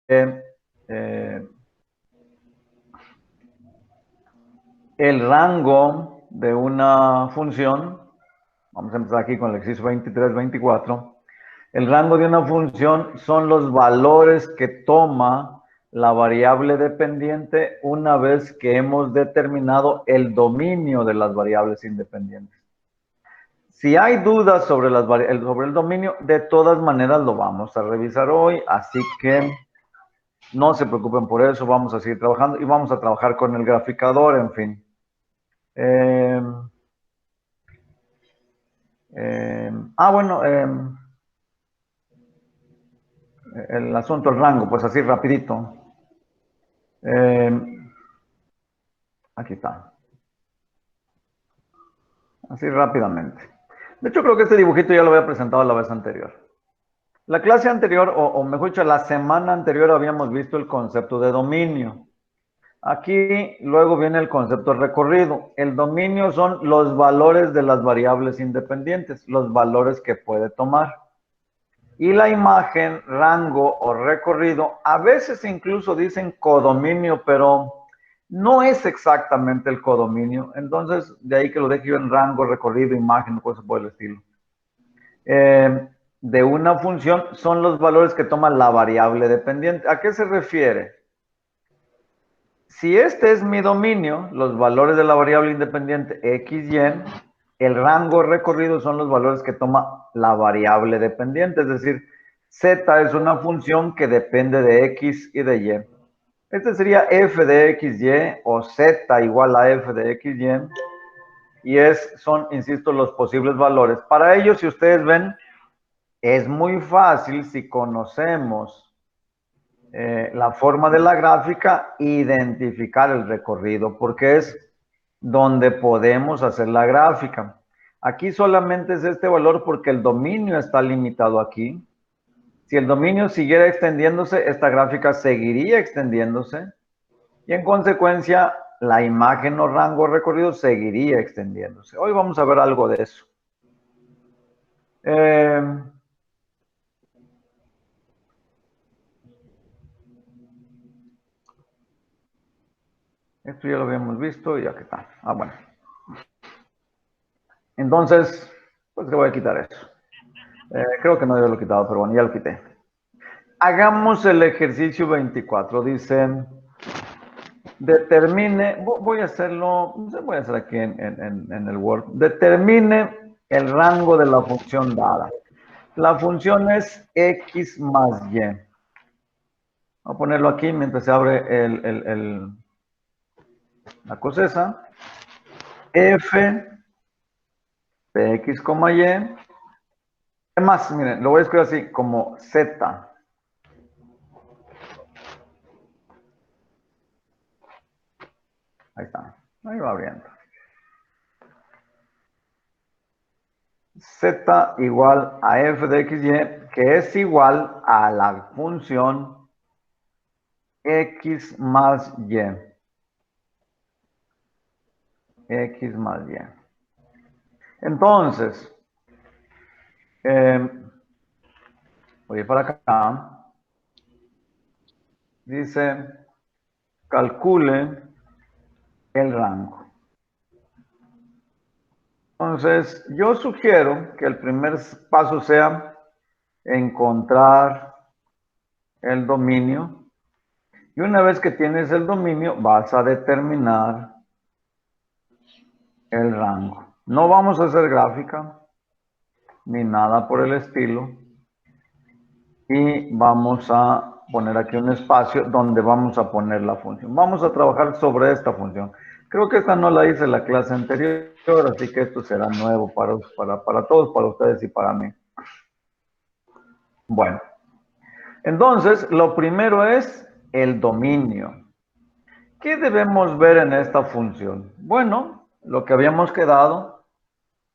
eh, el rango de una función, vamos a empezar aquí con el ejercicio 23, 24, el rango de una función son los valores que toma la variable dependiente una vez que hemos determinado el dominio de las variables independientes. Si hay dudas sobre el dominio, de todas maneras lo vamos a revisar hoy, así que no se preocupen por eso, vamos a seguir trabajando y vamos a trabajar con el graficador, en fin. Eh, bueno, el asunto, el rango, pues así rapidito. Aquí está. Así rápidamente. De hecho, creo que este dibujito ya lo había presentado la vez anterior. La clase anterior, o mejor dicho, la semana anterior habíamos visto el concepto de dominio. Aquí luego viene el concepto de recorrido. El dominio son los valores de las variables independientes, los valores que puede tomar. Y la imagen, rango o recorrido, a veces incluso dicen codominio, pero no es exactamente el codominio. Entonces, de ahí que lo deje yo en rango, recorrido, imagen, cosas por el estilo. De una función son los valores que toma la variable dependiente. ¿A qué se refiere? Si este es mi dominio, los valores de la variable independiente x, y, el rango recorrido son los valores que toma la variable dependiente, es decir, z es una función que depende de x y de y. Este sería f de x, y o z igual a f de x, y son, insisto, los posibles valores. Para ello, si ustedes ven, es muy fácil si conocemos la forma de la gráfica, identificar el recorrido, porque es donde podemos hacer la gráfica. Aquí solamente es este valor porque el dominio está limitado aquí. Si el dominio siguiera extendiéndose, esta gráfica seguiría extendiéndose y en consecuencia la imagen o rango recorrido seguiría extendiéndose. Hoy vamos a ver algo de eso. Esto ya lo habíamos visto y aquí está. Bueno. Entonces, pues le voy a quitar eso. Creo que no yo lo he quitado, pero bueno, ya lo quité. Hagamos el ejercicio 24. Dice, determine, voy a hacerlo, voy a hacer aquí en el Word. Determine el rango de la función dada. La función es x más y. Voy a ponerlo aquí mientras se abre la cosa esa. F de x, y. Además, miren, lo voy a escribir así, como z. Ahí está. Ahí va abriendo. Z igual a f de x, y, que es igual a la función x más y. X más y. Entonces, voy a ir para acá. Dice, calcule el rango. Entonces, yo sugiero que el primer paso sea encontrar el dominio. Y una vez que tienes el dominio, vas a determinar el rango. No vamos a hacer gráfica, ni nada por el estilo. Y vamos a poner aquí un espacio donde vamos a poner la función. Vamos a trabajar sobre esta función. Creo que esta no la hice en la clase anterior, así que esto será nuevo para todos, para ustedes y para mí. Bueno, entonces lo primero es el dominio. ¿Qué debemos ver en esta función? Bueno, lo que habíamos quedado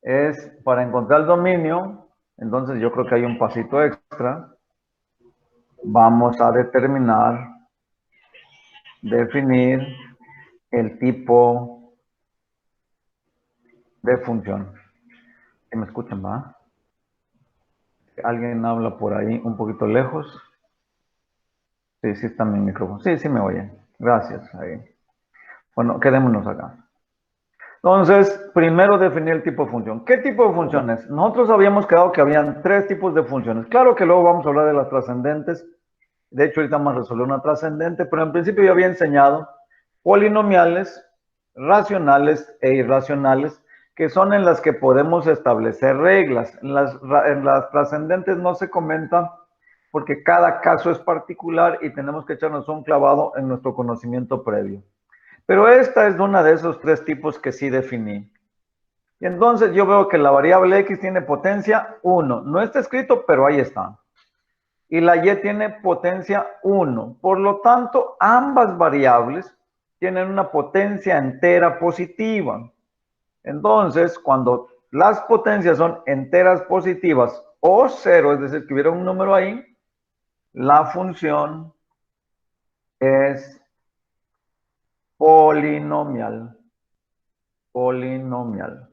es para encontrar el dominio, entonces yo creo que hay un pasito extra. Vamos a definir el tipo de función. ¿Sí me escuchan, va? ¿Alguien habla por ahí un poquito lejos? Sí, sí está mi micrófono. Sí, sí me oyen. Gracias. Ahí. Bueno, quedémonos acá. Entonces, primero definir el tipo de función. ¿Qué tipo de funciones? Nosotros habíamos quedado que habían tres tipos de funciones. Claro que luego vamos a hablar de las trascendentes. De hecho, ahorita vamos a resolver una trascendente, pero en principio yo había enseñado polinomiales, racionales e irracionales, que son en las que podemos establecer reglas. En las trascendentes no se comenta porque cada caso es particular y tenemos que echarnos un clavado en nuestro conocimiento previo. Pero esta es una de esos tres tipos que sí definí. Y entonces yo veo que la variable x tiene potencia 1. No está escrito, pero ahí está. Y la y tiene potencia 1. Por lo tanto, ambas variables tienen una potencia entera positiva. Entonces, cuando las potencias son enteras positivas o cero, es decir, que hubiera un número ahí, la función es polinomial. Polinomial.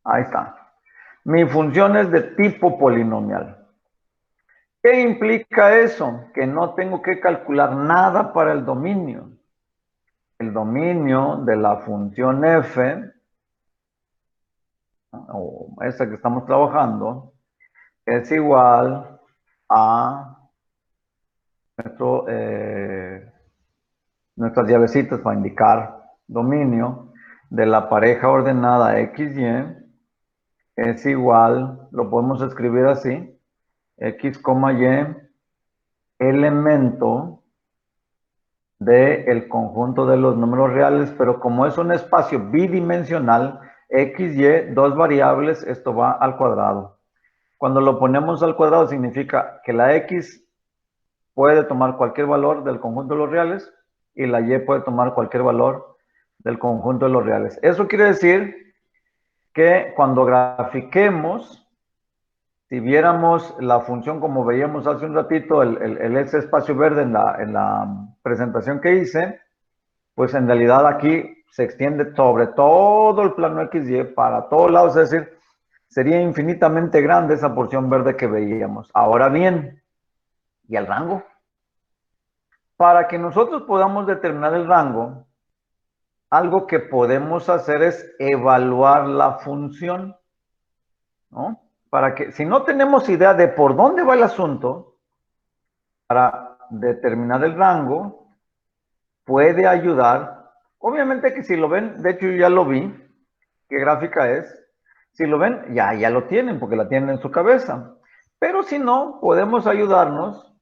Ahí está. Mi función es de tipo polinomial. ¿Qué implica eso? Que no tengo que calcular nada para el dominio. El dominio de la función f, o esta que estamos trabajando, es igual a nuestras llavecitas para indicar dominio de la pareja ordenada XY es igual, lo podemos escribir así, X, Y, elemento del conjunto de los números reales, pero como es un espacio bidimensional, X, Y, dos variables, esto va al cuadrado. Cuando lo ponemos al cuadrado significa que la X puede tomar cualquier valor del conjunto de los reales y la Y puede tomar cualquier valor del conjunto de los reales. Eso quiere decir que cuando grafiquemos, si viéramos la función como veíamos hace un ratito, ese espacio verde en la presentación que hice, pues en realidad aquí se extiende sobre todo el plano XY para todos lados, es decir, sería infinitamente grande esa porción verde que veíamos. Ahora bien, ¿y el rango? Para que nosotros podamos determinar el rango, algo que podemos hacer es evaluar la función, ¿no? Para que, si no tenemos idea de por dónde va el asunto, para determinar el rango, puede ayudar. Obviamente que si lo ven, de hecho yo ya lo vi, qué gráfica es. Si lo ven, ya lo tienen, porque la tienen en su cabeza. Pero si no, podemos ayudarnos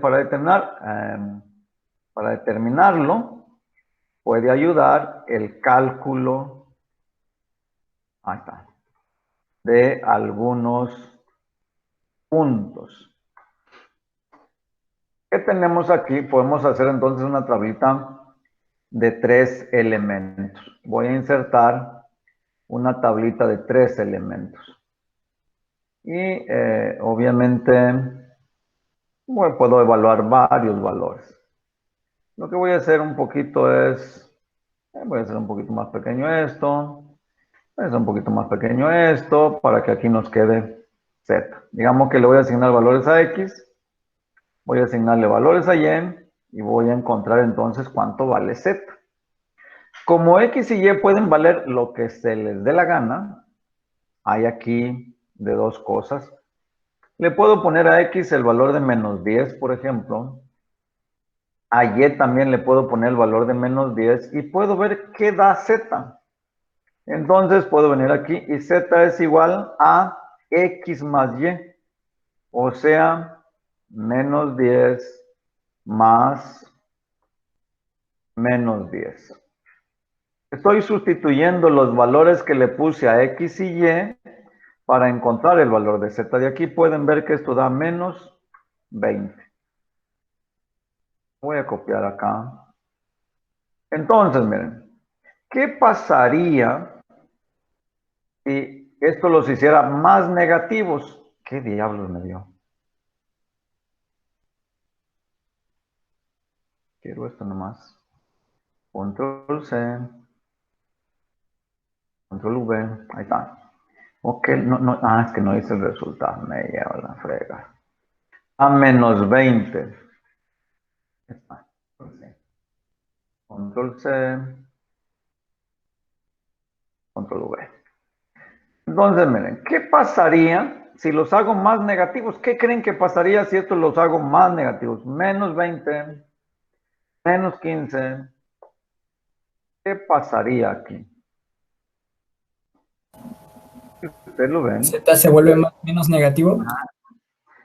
para determinarlo, puede ayudar el cálculo, ahí está, de algunos puntos. ¿Qué tenemos aquí? Podemos hacer entonces una tablita de 3 elementos. Voy a insertar una tablita de 3 elementos. Y obviamente puedo evaluar varios valores. Lo que voy a hacer un poquito es, voy a hacer un poquito más pequeño esto, voy a hacer un poquito más pequeño esto, para que aquí nos quede Z. Digamos que le voy a asignar valores a X, voy a asignarle valores a Y voy a encontrar entonces cuánto vale Z. Como X y Y pueden valer lo que se les dé la gana, hay aquí de dos cosas. Le puedo poner a X el valor de menos 10, por ejemplo. A Y también le puedo poner el valor de menos 10 y puedo ver qué da Z. Entonces puedo venir aquí y Z es igual a X más Y. O sea, menos 10 más menos 10. Estoy sustituyendo los valores que le puse a X y Y para encontrar el valor de Z. De aquí pueden ver que esto da menos 20. Voy a copiar acá. Entonces, miren, ¿qué pasaría si esto los hiciera más negativos? ¿Qué diablos me dio? Quiero esto nomás. Control C. Control V. Ahí está. Ok, es que no hice el resultado. Me lleva la frega. A menos 20. control C, control V. Entonces, miren, ¿qué pasaría si los hago más negativos? ¿Qué creen que pasaría si estos los hago más negativos? Menos 20, menos 15. ¿Qué pasaría aquí? ¿Ustedes lo ven? Z se vuelve menos negativo.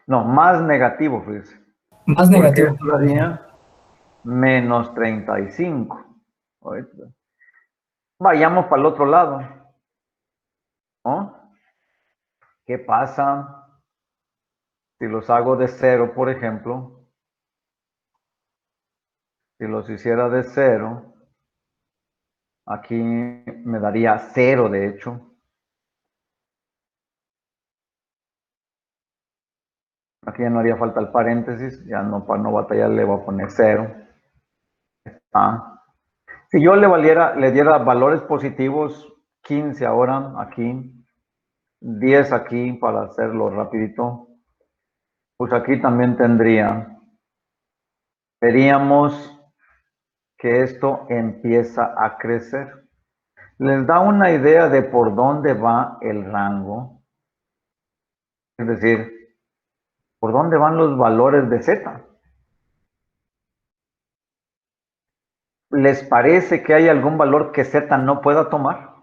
No, más negativo, fíjense. Más Porque negativo. esto daría menos 35. Ahorita. Vayamos para el otro lado, ¿no? ¿Qué pasa si los hago de 0, por ejemplo? Si los hiciera de 0, aquí me daría 0, de hecho. Aquí ya no haría falta el paréntesis, ya no, para no batallar le voy a poner 0. Si yo le diera valores positivos, 15 ahora aquí, 10 aquí para hacerlo rapidito, pues aquí también veríamos que esto empieza a crecer. Les da una idea de por dónde va el rango, es decir, por dónde van los valores de Z. ¿Les parece que hay algún valor que Z no pueda tomar?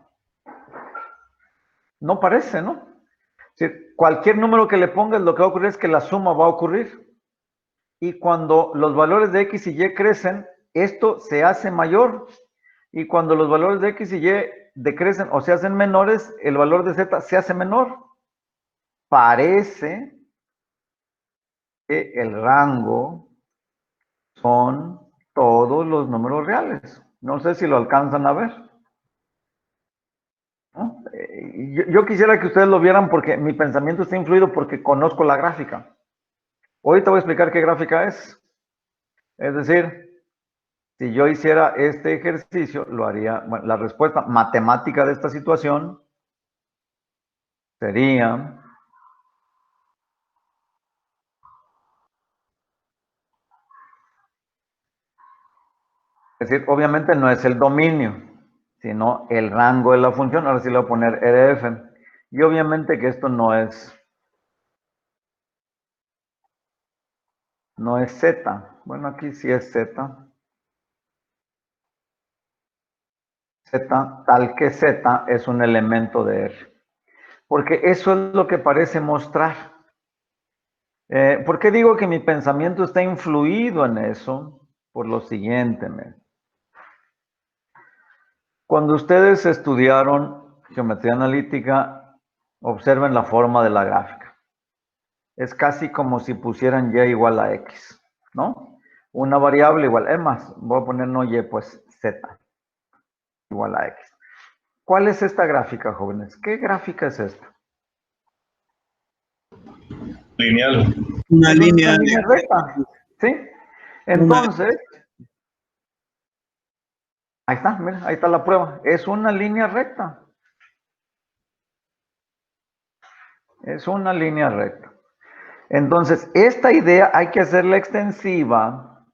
No parece, ¿no? Cualquier número que le pongas, lo que va a ocurrir es que la suma va a ocurrir. Y cuando los valores de X y Y crecen, esto se hace mayor. Y cuando los valores de X y Y decrecen o se hacen menores, el valor de Z se hace menor. Parece que el rango son todos los números reales. No sé si lo alcanzan a ver, ¿no? Yo quisiera que ustedes lo vieran porque mi pensamiento está influido porque conozco la gráfica. Hoy te voy a explicar qué gráfica es. Es decir, si yo hiciera este ejercicio, lo haría, bueno, la respuesta matemática de esta situación sería, es decir, obviamente no es el dominio, sino el rango de la función. Ahora sí le voy a poner RF. Y obviamente que esto no es Z. Bueno, aquí sí es Z. Z, tal que Z es un elemento de R. Porque eso es lo que parece mostrar. ¿Por qué digo que mi pensamiento está influido en eso? Por lo siguiente, cuando ustedes estudiaron geometría analítica, observen la forma de la gráfica. Es casi como si pusieran y igual a x, ¿no? Una variable igual, es más, voy a poner no y, pues z igual a x. ¿Cuál es esta gráfica, jóvenes? ¿Qué gráfica es esta? Lineal. Una línea recta, ¿sí? Entonces, ahí está, mira, ahí está la prueba. Es una línea recta. Es una línea recta. Entonces, esta idea hay que hacerla extensiva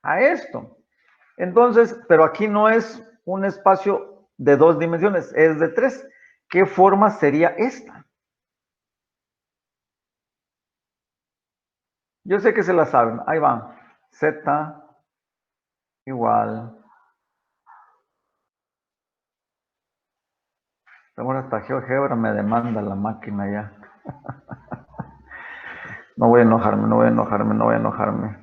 a esto. Entonces, pero aquí no es un espacio de 2 dimensiones, es de 3. ¿Qué forma sería esta? Yo sé que se la saben. Ahí va. Z igual. Ahora hasta GeoGebra me demanda la máquina ya. No voy a enojarme, no voy a enojarme, no voy a enojarme.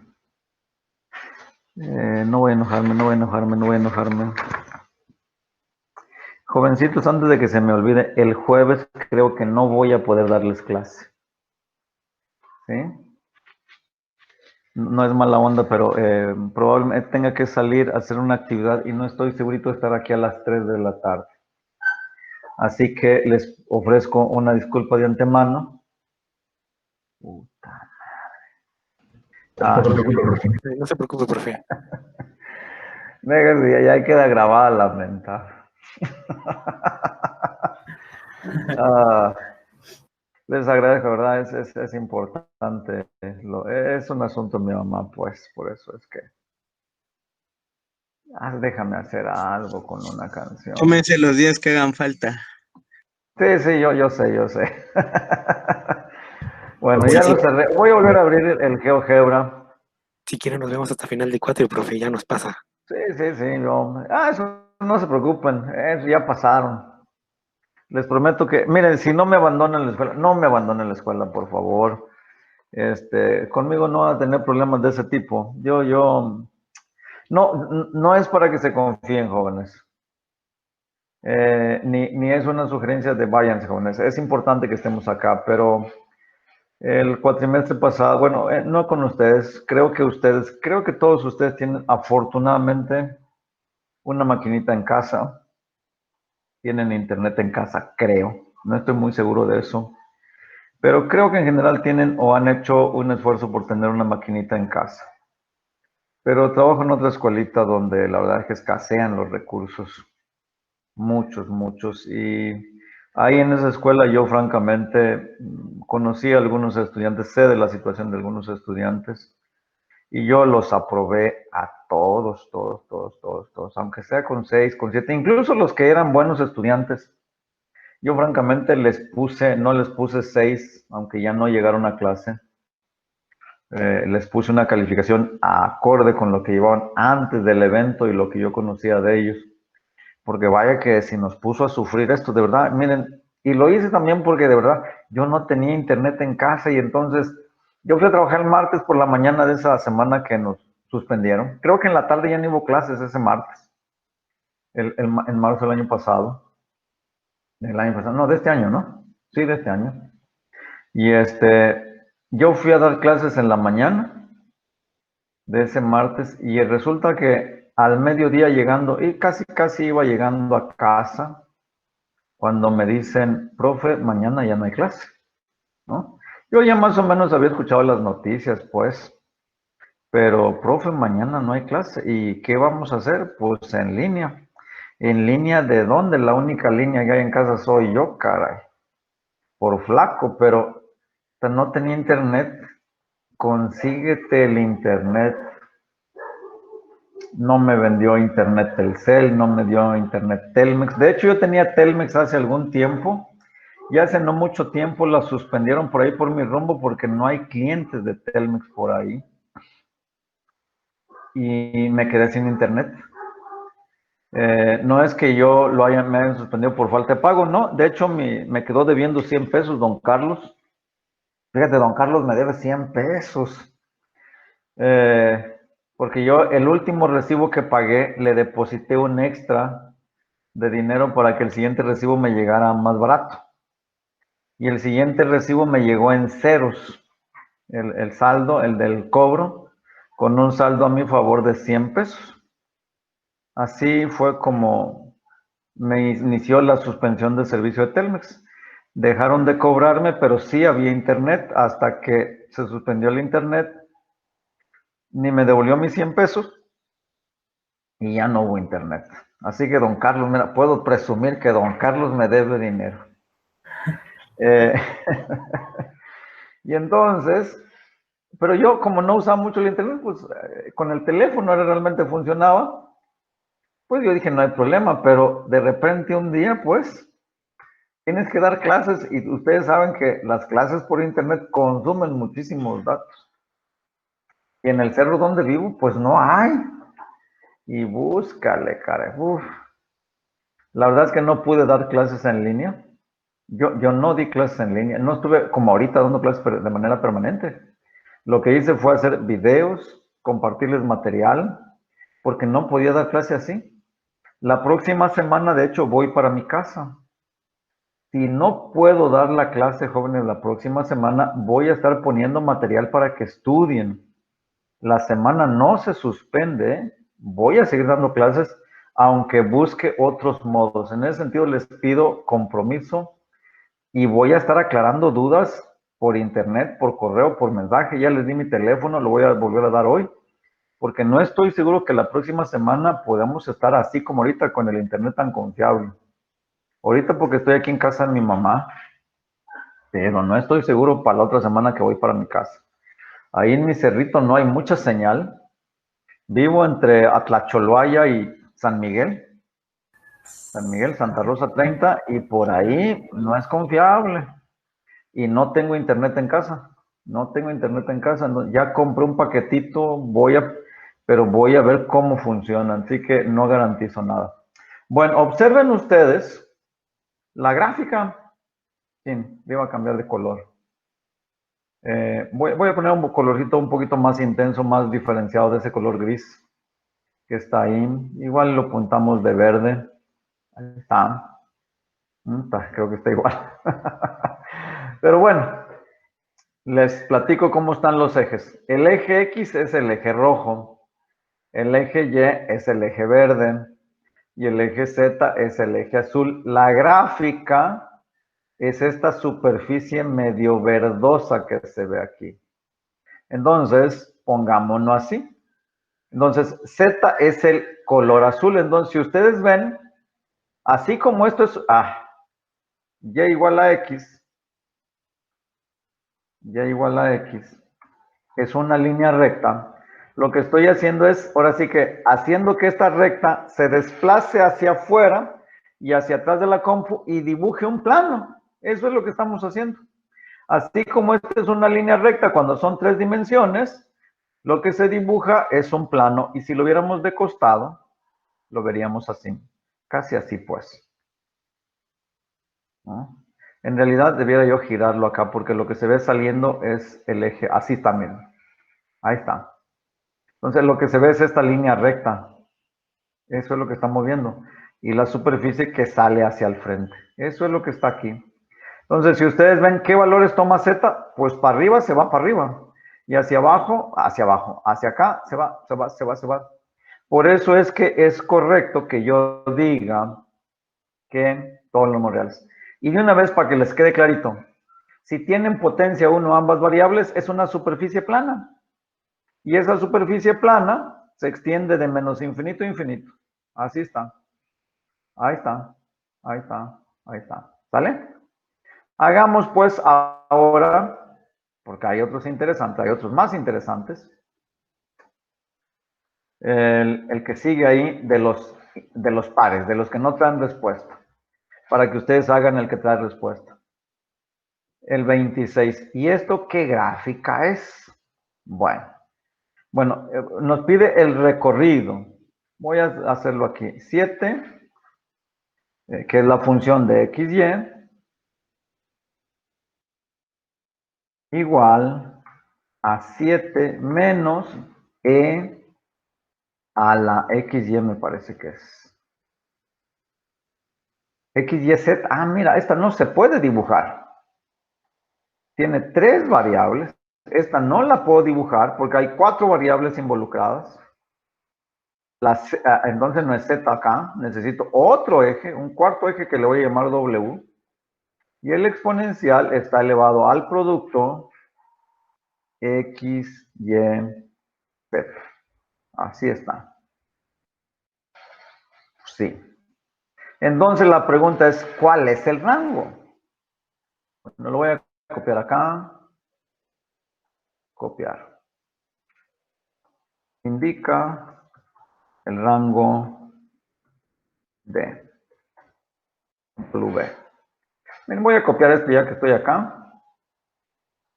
No voy a enojarme, no voy a enojarme, no voy a enojarme. Jovencitos, antes de que se me olvide, el jueves creo que no voy a poder darles clase. ¿Sí? No es mala onda, pero probablemente tenga que salir a hacer una actividad y no estoy segurito de estar aquí a las 3 de la tarde. Así que les ofrezco una disculpa de antemano. Puta madre. No se preocupe, profe. Venga, ya queda grabada la menta. Les agradezco, ¿verdad? Es importante. Es un asunto de mi mamá, pues, por eso es que Déjame hacer algo con una canción. Tómense los días que hagan falta. Sí, yo sé. Bueno, Sí, ya sí. lo cerré. Voy a volver a abrir el GeoGebra. Si quieren, nos vemos hasta final de 4 y profe, ya nos pasa. Sí, eso no se preocupen, eso ya pasaron. Les prometo que, miren, si no me abandonan la escuela, no me abandonen la escuela, por favor. Conmigo no van a tener problemas de ese tipo. No es para que se confíen, jóvenes. Ni es una sugerencia de váyanse, jóvenes. Es importante que estemos acá, pero el cuatrimestre pasado, bueno, no con ustedes, creo que todos ustedes tienen afortunadamente una maquinita en casa, tienen internet en casa, creo. No estoy muy seguro de eso, pero creo que en general tienen o han hecho un esfuerzo por tener una maquinita en casa. Pero trabajo en otra escuelita donde la verdad es que escasean los recursos, muchos. Y ahí en esa escuela yo francamente conocí a algunos estudiantes, sé de la situación de algunos estudiantes y yo los aprobé a todos, aunque sea con 6, con 7, incluso los que eran buenos estudiantes. Yo francamente no les puse 6, aunque ya no llegaron a clase. Les puse una calificación acorde con lo que llevaban antes del evento y lo que yo conocía de ellos. Porque vaya que si nos puso a sufrir esto, de verdad, miren, y lo hice también porque de verdad yo no tenía internet en casa y entonces yo fui a trabajar el martes por la mañana de esa semana que nos suspendieron. Creo que en la tarde ya no hubo clases ese martes, en marzo del año pasado. No, de este año, ¿no? Sí, de este año. Y yo fui a dar clases en la mañana de ese martes y resulta que al mediodía llegando, y casi iba llegando a casa, cuando me dicen, profe, mañana ya no hay clase, ¿no? Yo ya más o menos había escuchado las noticias, pues, pero, profe, mañana no hay clase, ¿y qué vamos a hacer? Pues en línea. ¿En línea de dónde? La única línea que hay en casa soy yo, caray. Por flaco, pero no tenía internet. Consíguete el internet. No me vendió internet Telcel, no me dio internet Telmex. De hecho, yo tenía Telmex hace algún tiempo y hace no mucho tiempo la suspendieron por ahí por mi rumbo porque no hay clientes de Telmex por ahí. Y me quedé sin internet. No es que me hayan suspendido por falta de pago, no. De hecho, me quedó debiendo 100 pesos, don Carlos. Fíjate, don Carlos me debe 100 pesos. Porque yo el último recibo que pagué le deposité un extra de dinero para que el siguiente recibo me llegara más barato. Y el siguiente recibo me llegó en ceros. El saldo, el del cobro, con un saldo a mi favor de 100 pesos. Así fue como me inició la suspensión del servicio de Telmex. Dejaron de cobrarme, pero sí había internet hasta que se suspendió el internet. Ni me devolvió mis 100 pesos y ya no hubo internet. Así que don Carlos, mira, puedo presumir que don Carlos me debe dinero. Y entonces, pero yo como no usaba mucho el internet, pues con el teléfono realmente funcionaba. Pues yo dije, no hay problema, pero de repente un día, pues, tienes que dar clases y ustedes saben que las clases por internet consumen muchísimos datos. Y en el cerro donde vivo, pues no hay. Y búscale, cara. Uf. La verdad es que no pude dar clases en línea. Yo no di clases en línea. No estuve como ahorita dando clases de manera permanente. Lo que hice fue hacer videos, compartirles material, porque no podía dar clase así. La próxima semana, de hecho, voy para mi casa. Si no puedo dar la clase, jóvenes, la próxima semana, voy a estar poniendo material para que estudien. La semana no se suspende, ¿eh? Voy a seguir dando clases, aunque busque otros modos. En ese sentido, les pido compromiso y voy a estar aclarando dudas por internet, por correo, por mensaje. Ya les di mi teléfono, lo voy a volver a dar hoy, porque no estoy seguro que la próxima semana podamos estar así como ahorita con el internet tan confiable. Ahorita porque estoy aquí en casa de mi mamá, pero no estoy seguro para la otra semana que voy para mi casa. Ahí en mi cerrito no hay mucha señal. Vivo entre Atlacholoaya y San Miguel. San Miguel, Santa Rosa 30, y por ahí no es confiable. Y no tengo internet en casa. No tengo internet en casa. Ya compré un paquetito, pero voy a ver cómo funciona. Así que no garantizo nada. Bueno, observen ustedes la gráfica. Sí, iba a cambiar de color. Voy a poner un colorcito un poquito más intenso, más diferenciado de ese color gris que está ahí. Igual lo puntamos de verde. Ahí está. Creo que está igual. Pero bueno, les platico cómo están los ejes. El eje X es el eje rojo, el eje Y es el eje verde y el eje Z es el eje azul. La gráfica es esta superficie medio verdosa que se ve aquí. Entonces, pongámonos así. Entonces, Z es el color azul. Entonces, si ustedes ven, así como esto es Y igual a X, Y igual a X, es una línea recta. Lo que estoy haciendo es, ahora sí que, haciendo que esta recta se desplace hacia afuera y hacia atrás de la compu y dibuje un plano. Eso es lo que estamos haciendo. Así como esta es una línea recta cuando son 3 dimensiones, lo que se dibuja es un plano. Y si lo viéramos de costado, lo veríamos así. Casi así, pues. ¿No? En realidad debiera yo girarlo acá porque lo que se ve saliendo es el eje. Así también. Ahí está. Entonces lo que se ve es esta línea recta. Eso es lo que estamos viendo. Y la superficie que sale hacia el frente. Eso es lo que está aquí. Entonces, si ustedes ven qué valores toma Z, pues para arriba se va para arriba. Y hacia abajo, hacia abajo. Hacia acá se va, se va, se va, se va. Por eso es que es correcto que yo diga que todos los números reales. Y de una vez para que les quede clarito, si tienen potencia 1 ambas variables, es una superficie plana. Y esa superficie plana se extiende de menos infinito a infinito. Así está. Ahí está. Ahí está. Ahí está. ¿Sale? Hagamos pues ahora, porque hay otros interesantes, hay otros más interesantes. El que sigue ahí de los pares, de los que no traen respuesta. Para que ustedes hagan el que trae respuesta. El 26. ¿Y esto qué gráfica es? Bueno, nos pide el recorrido. Voy a hacerlo aquí. 7, que es la función de XY, igual a 7 menos E a la XY, me parece que es. XYZ, mira, esta no se puede dibujar. Tiene 3 variables. Esta no la puedo dibujar porque hay 4 variables involucradas. Entonces no es Z acá. Necesito otro eje, un cuarto eje que le voy a llamar W. Y el exponencial está elevado al producto X, Y, Z. Así está. Sí. Entonces la pregunta es, ¿cuál es el rango? Bueno, lo voy a copiar acá. Copiar. Indica el rango de W. Bien, voy a copiar esto ya que estoy acá,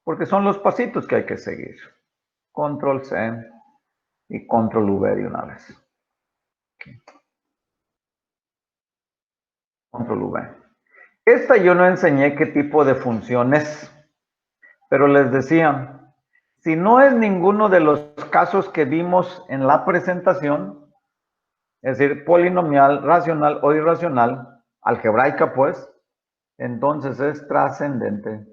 porque son los pasitos que hay que seguir. Control C y Control V de una vez. Control V. Esta yo no enseñé qué tipo de función es, pero les decía, si no es ninguno de los casos que vimos en la presentación, es decir, polinomial, racional o irracional, algebraica pues, entonces es trascendente.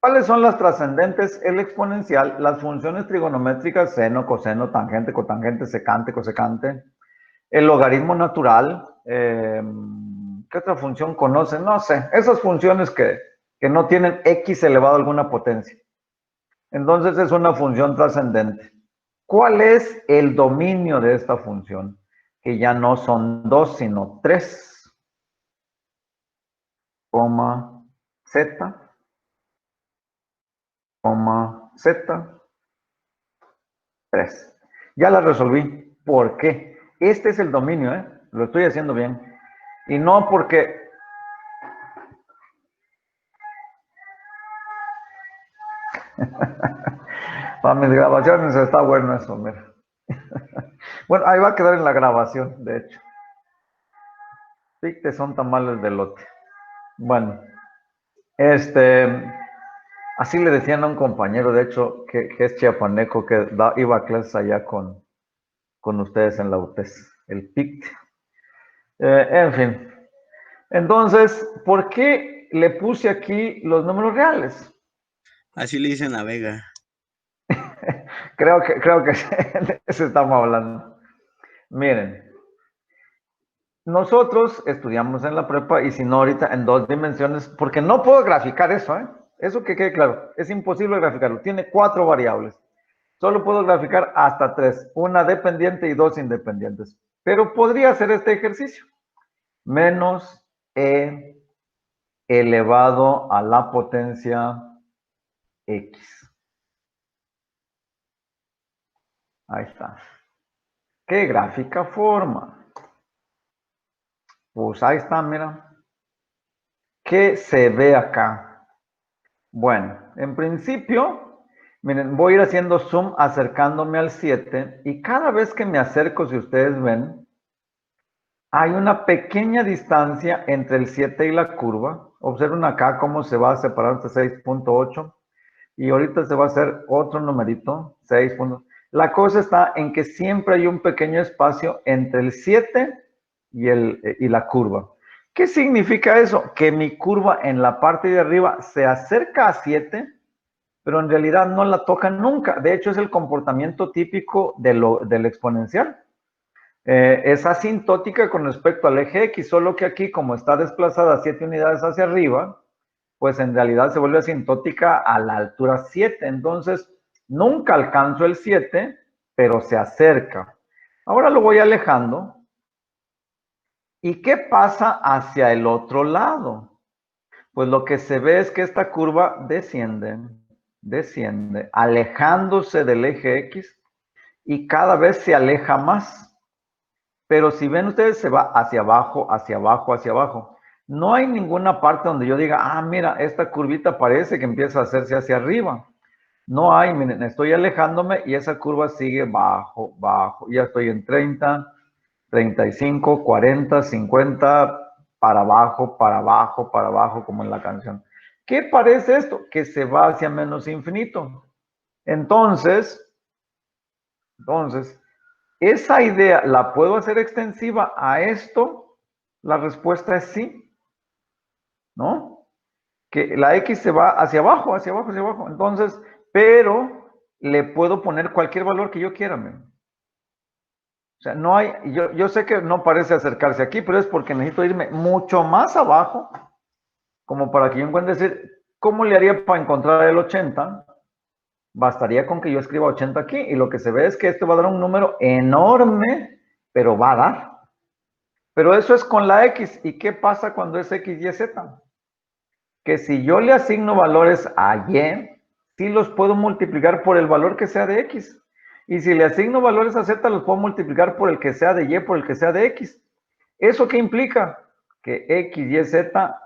¿Cuáles son las trascendentes? El exponencial, las funciones trigonométricas, seno, coseno, tangente, cotangente, secante, cosecante, el logaritmo natural, ¿qué otra función conocen? No sé, esas funciones que no tienen x elevado a alguna potencia. Entonces es una función trascendente. ¿Cuál es el dominio de esta función? Que ya no son 2, sino 3, z, z, 3. Ya la resolví. ¿Por qué? Este es el dominio, ¿eh? Lo estoy haciendo bien. Y no porque... Para mis grabaciones está bueno eso, mira. Bueno, ahí va a quedar en la grabación, de hecho. Sí, que son tamales de lote. Bueno, así le decían a un compañero, de hecho, que es chiapaneco, que iba a clases allá con ustedes en la UTES, el PICT. En fin. Entonces, ¿por qué le puse aquí los números reales? Así le dicen a Vega. Creo que de eso estamos hablando. Miren, nosotros estudiamos en la prepa y si no ahorita en 2 dimensiones, porque no puedo graficar eso, ¿eh? Eso que quede claro, es imposible graficarlo. Tiene 4 variables. Solo puedo graficar hasta 3, una dependiente y 2 independientes. Pero podría hacer este ejercicio. Menos e elevado a la potencia x. Ahí está. ¿Qué gráfica forma? Pues ahí está, mira. ¿Qué se ve acá? Bueno, en principio, miren, voy a ir haciendo zoom acercándome al 7 y cada vez que me acerco, si ustedes ven, hay una pequeña distancia entre el 7 y la curva. Observen acá cómo se va a separar hasta 6.8 y ahorita se va a hacer otro numerito, 6. La cosa está en que siempre hay un pequeño espacio entre el 7 y la curva. ¿Qué significa eso? Que mi curva en la parte de arriba se acerca a 7, pero en realidad no la toca nunca. De hecho, es el comportamiento típico del exponencial. Es asintótica con respecto al eje X, solo que aquí, como está desplazada 7 unidades hacia arriba, pues en realidad se vuelve asintótica a la altura 7. Entonces, nunca alcanzo el 7, pero se acerca. Ahora lo voy alejando. ¿Y qué pasa hacia el otro lado? Pues lo que se ve es que esta curva desciende, alejándose del eje X y cada vez se aleja más. Pero si ven ustedes, se va hacia abajo, hacia abajo, hacia abajo. No hay ninguna parte donde yo diga, ah, mira, esta curvita parece que empieza a hacerse hacia arriba. No hay, miren, estoy alejándome y esa curva sigue bajo, bajo. Ya estoy en 30, 35, 40, 50, para abajo, para abajo, para abajo, como en la canción. ¿Qué parece esto? Que se va hacia menos infinito. Entonces, ¿esa idea la puedo hacer extensiva a esto? La respuesta es sí, ¿no? Que la X se va hacia abajo, hacia abajo, hacia abajo. Entonces, pero le puedo poner cualquier valor que yo quiera. O sea, no hay, yo sé que no parece acercarse aquí, pero es porque necesito irme mucho más abajo, como para que yo encuentre decir, ¿cómo le haría para encontrar el 80? Bastaría con que yo escriba 80 aquí y lo que se ve es que esto va a dar un número enorme, pero va a dar. Pero eso es con la X. ¿Y qué pasa cuando es X, Y, Z? Que si yo le asigno valores a Y, sí los puedo multiplicar por el valor que sea de X. Y si le asigno valores a Z, los puedo multiplicar por el que sea de Y, por el que sea de X. ¿Eso qué implica? Que X, Y, Z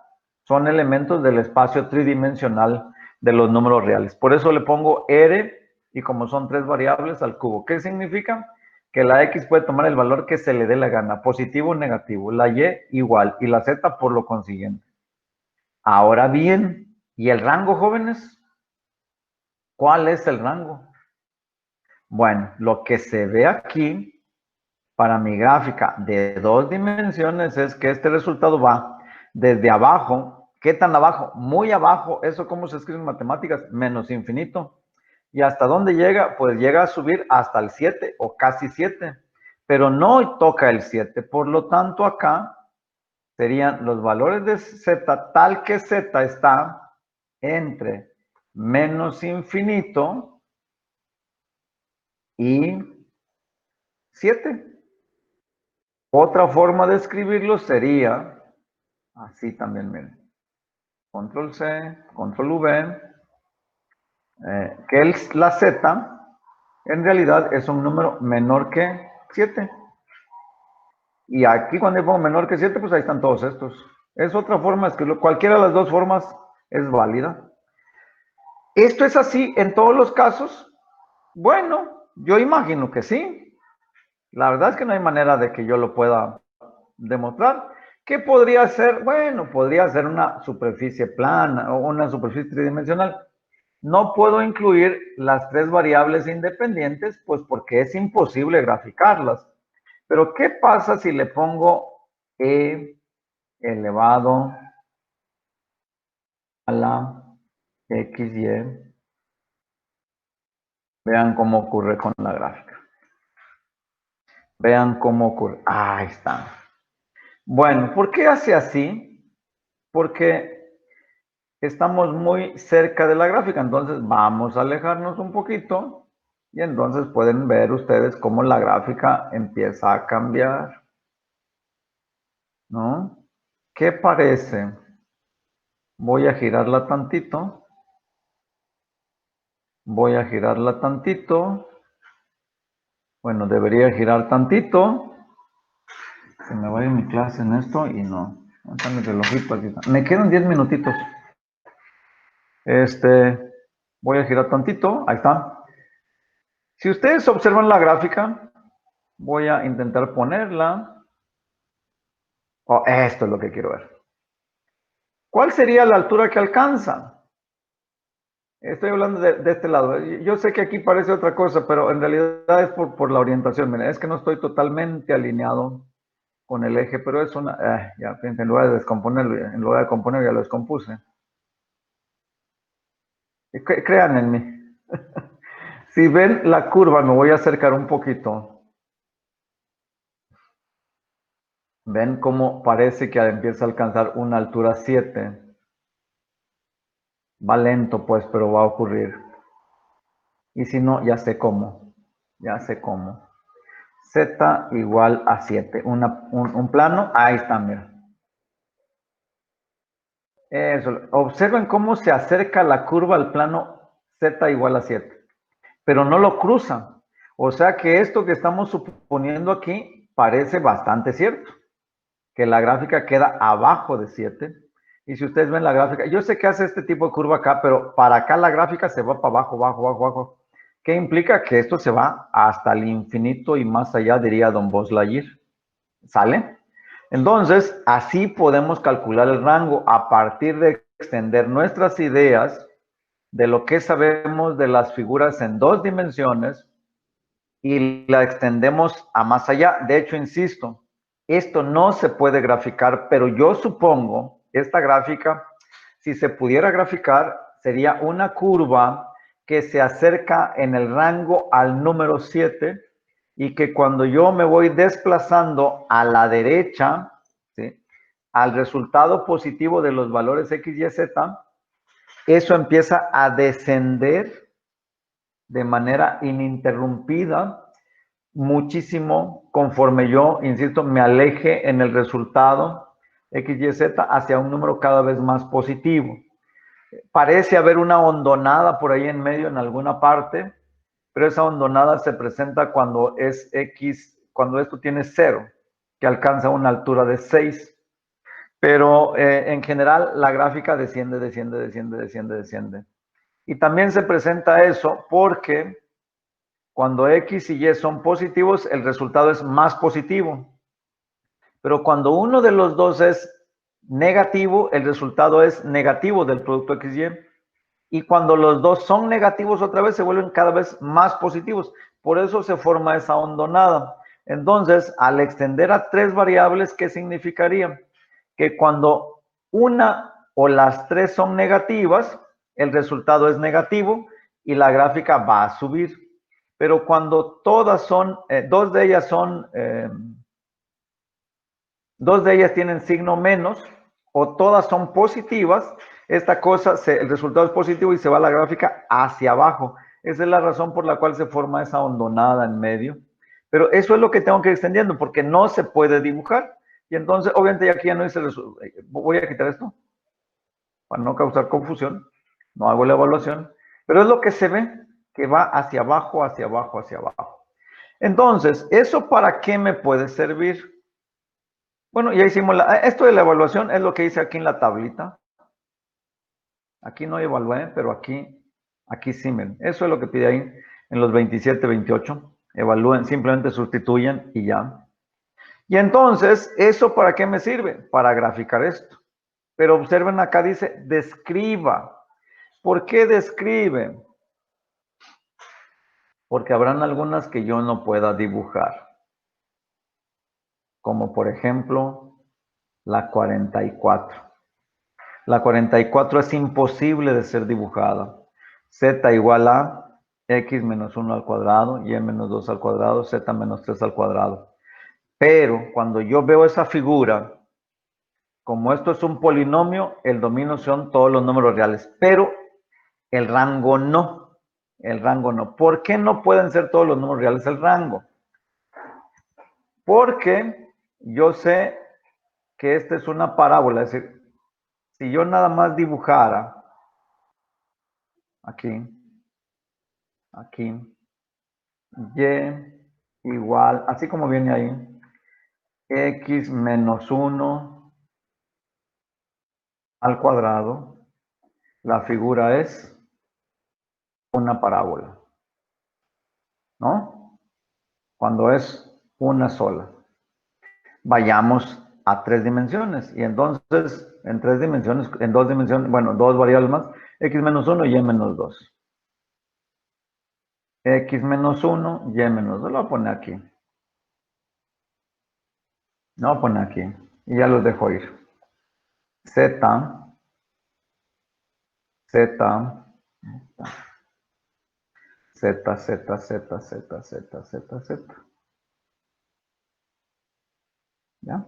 son elementos del espacio tridimensional de los números reales. Por eso le pongo R y como son 3 variables al cubo. ¿Qué significa? Que la X puede tomar el valor que se le dé la gana, positivo o negativo, la Y igual y la Z por lo consiguiente. Ahora bien, ¿y el rango, jóvenes? ¿Cuál es el rango? Bueno, lo que se ve aquí para mi gráfica de 2 dimensiones es que este resultado va desde abajo. ¿Qué tan abajo? Muy abajo. ¿Eso cómo se escribe en matemáticas? Menos infinito. ¿Y hasta dónde llega? Pues llega a subir hasta el 7 o casi 7. Pero no toca el 7. Por lo tanto, acá serían los valores de Z, tal que Z está entre menos infinito y 7. Otra forma de escribirlo sería así también, miren. Control C, Control V, que la Z en realidad es un número menor que 7. Y aquí cuando yo pongo menor que 7, pues ahí están todos estos. Es otra forma, es que cualquiera de las dos formas es válida. ¿Esto es así en todos los casos? Bueno, yo imagino que sí. La verdad es que no hay manera de que yo lo pueda demostrar. ¿Qué podría ser? Bueno, podría ser una superficie plana o una superficie tridimensional. No puedo incluir las tres variables independientes, pues porque es imposible graficarlas. Pero ¿qué pasa si le pongo e elevado a la xy? Vean cómo ocurre con la gráfica. Vean cómo ocurre. Ahí está. Bueno, ¿por qué hace así? Porque estamos muy cerca de la gráfica, entonces vamos a alejarnos un poquito y entonces pueden ver ustedes cómo la gráfica empieza a cambiar, ¿no? ¿Qué parece? Voy a girarla tantito. Voy a girarla tantito. Bueno, debería girar tantito. Se me va a ir mi clase en esto y no. ¿Dónde está mi relojito? Aquí está. Me quedan 10 minutitos. Voy a girar tantito. Ahí está. Si ustedes observan la gráfica, voy a intentar ponerla. Oh, esto es lo que quiero ver. ¿Cuál sería la altura que alcanza? Estoy hablando de este lado. Yo sé que aquí parece otra cosa, pero en realidad es por la orientación. Miren, es que no estoy totalmente alineado con el eje, pero es una... ya, fíjense, en lugar de descomponerlo, en lugar de componer ya lo descompuse. Crean en mí. Si ven la curva, me voy a acercar un poquito. Ven cómo parece que empieza a alcanzar una altura 7. Va lento, pues, pero va a ocurrir. Y si no, ya sé cómo. Ya sé cómo. Z igual a 7. Un plano. Ahí está, mira. Eso. Observen cómo se acerca la curva al plano Z igual a 7. Pero no lo cruza. O sea que esto que estamos suponiendo aquí parece bastante cierto. Que la gráfica queda abajo de 7. Y si ustedes ven la gráfica, yo sé que hace este tipo de curva acá, pero para acá la gráfica se va para abajo, abajo. ¿Qué implica? Que esto se va hasta el infinito y más allá, diría don Buzz Lightyear. ¿Sale? Entonces, así podemos calcular el rango a partir de extender nuestras ideas de lo que sabemos de las figuras en 2 dimensiones y la extendemos a más allá. De hecho, insisto, esto no se puede graficar, pero yo supongo, esta gráfica, si se pudiera graficar, sería una curva que se acerca en el rango al número 7 y que cuando yo me voy desplazando a la derecha, ¿sí?, al resultado positivo de los valores X, Y, Z, eso empieza a descender de manera ininterrumpida muchísimo conforme yo, insisto, me aleje en el resultado X, Y, Z hacia un número cada vez más positivo. Parece haber una hondonada por ahí en medio en alguna parte, pero esa hondonada se presenta cuando es X, cuando esto tiene 0, que alcanza una altura de 6. Pero en general la gráfica desciende. Y también se presenta eso porque cuando X y Y son positivos, el resultado es más positivo. Pero cuando uno de los dos es negativo, el resultado es negativo del producto XY. Y cuando los dos son negativos otra vez, se vuelven cada vez más positivos. Por eso se forma esa hondonada. Entonces, al extender a 3 variables, ¿qué significaría? Que cuando una o las 3 son negativas, el resultado es negativo y la gráfica va a subir. Pero cuando todas son, dos de ellas tienen signo menos o todas son positivas, esta cosa, el resultado es positivo y se va la gráfica hacia abajo. Esa es la razón por la cual se forma esa hondonada en medio. Pero eso es lo que tengo que ir extendiendo porque no se puede dibujar. Y entonces, obviamente, aquí ya no hice el resultado. Voy a quitar esto para no causar confusión. No hago la evaluación. Pero es lo que se ve. que va hacia abajo, hacia abajo, hacia abajo. Entonces, ¿eso para qué me puede servir? Bueno, ya hicimos esto de la evaluación es lo que hice aquí en la tablita. Aquí no evalué, pero aquí sí, miren. Eso es lo que pide ahí en los 27, 28. Evalúen, simplemente sustituyen y ya. Y entonces, ¿eso para qué me sirve? Para graficar esto. Pero observen acá dice, describa. ¿Por qué describe? Porque habrán algunas que yo no pueda dibujar. Como por ejemplo, la 44. La 44 es imposible de ser dibujada. Z igual a x menos 1 al cuadrado, y menos 2 al cuadrado, z menos 3 al cuadrado. Pero cuando yo veo esa figura, como esto es un polinomio, el dominio son todos los números reales, pero el rango no. El rango no. ¿Por qué no pueden ser todos los números reales el rango? Porque yo sé que esta es una parábola, es decir, si yo nada más dibujara aquí, y igual, así como viene ahí, x menos 1 al cuadrado, la figura es una parábola, ¿no? Cuando es una sola. Vayamos a 3 dimensiones, y entonces en 3 dimensiones, en 2 dimensiones, bueno, 2 variables más, x menos 1 y y menos 2. X menos 1, y menos 2, lo voy a poner aquí. Lo voy a poner aquí, y ya los dejo ir. Z, Z, Z, Z, Z, Z, Z, Z, Z. ¿Ya?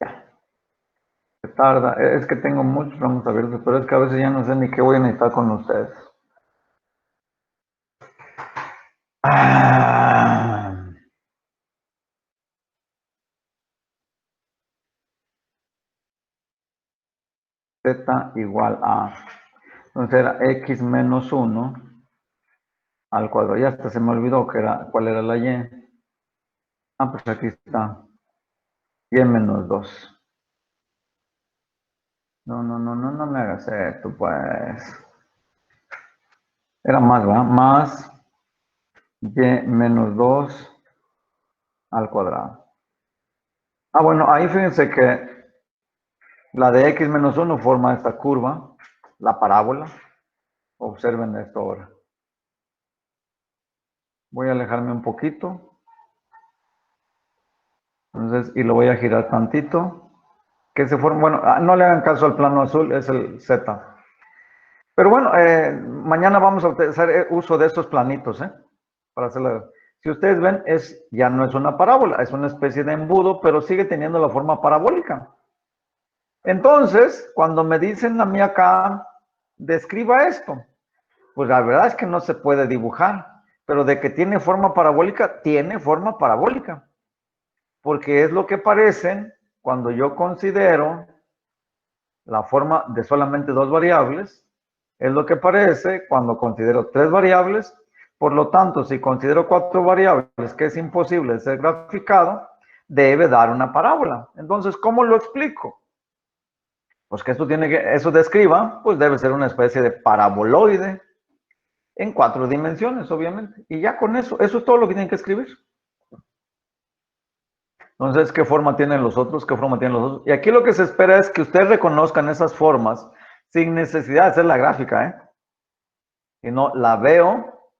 Ya. Se tarda. Es que tengo muchos ramos abiertos, pero es que a veces ya no sé ni qué voy a necesitar con ustedes. Z igual a. Entonces era x menos 1 al cuadrado. Ya hasta se me olvidó cuál era la y. Ah, pues aquí está. Y menos 2. No me hagas esto, pues. Era más, ¿va? Más y menos 2 al cuadrado. Ah, bueno, ahí fíjense que la de x menos 1 forma esta curva, la parábola. Observen esto ahora. Voy a alejarme un poquito. Entonces, y lo voy a girar tantito. Que se forma, bueno, no le hagan caso al plano azul, es el Z. Pero bueno, mañana vamos a hacer uso de estos planitos, para hacerlo. Si ustedes ven, ya no es una parábola, es una especie de embudo, pero sigue teniendo la forma parabólica. Entonces, cuando me dicen a mí acá, describa esto, pues la verdad es que no se puede dibujar, pero de que tiene forma parabólica, tiene forma parabólica, porque es lo que parecen cuando yo considero la forma de solamente 2 variables, es lo que parece cuando considero 3 variables. Por lo tanto, si considero 4 variables, que es imposible ser graficado, debe dar una parábola. Entonces, ¿cómo lo explico? Pues que eso describa, pues debe ser una especie de paraboloide en 4 dimensiones, obviamente. Y ya con eso es todo lo que tienen que escribir. Entonces, ¿qué forma tienen los otros? ¿Qué forma tienen los otros? Y aquí lo que se espera es que ustedes reconozcan esas formas sin necesidad de hacer la gráfica, Y no, la veo,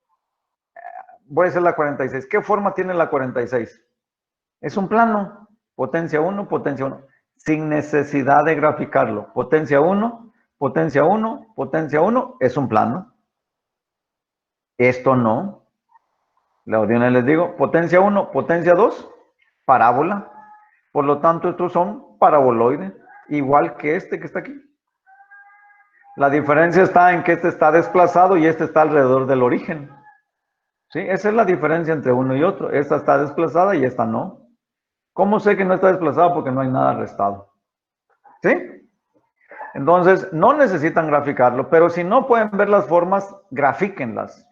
voy a hacer la 46. ¿Qué forma tiene la 46? Es un plano, potencia 1, potencia 1, sin necesidad de graficarlo. Potencia 1, potencia 1, potencia 1, es un plano. Esto no. Les digo, potencia 1, potencia 2, parábola. Por lo tanto, estos son paraboloides, igual que este que está aquí. La diferencia está en que este está desplazado y este está alrededor del origen. ¿Sí? Esa es la diferencia entre uno y otro. Esta está desplazada y esta no. ¿Cómo sé que no está desplazada? Porque no hay nada restado. ¿Sí? Entonces, no necesitan graficarlo, pero si no pueden ver las formas, grafíquenlas.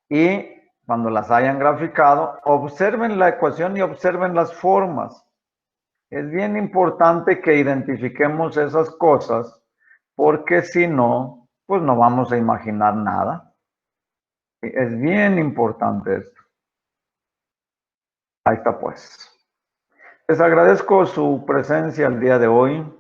Y cuando las hayan graficado, observen la ecuación y observen las formas. Es bien importante que identifiquemos esas cosas, porque si no, pues no vamos a imaginar nada. Es bien importante esto. Ahí está pues. Les agradezco su presencia el día de hoy.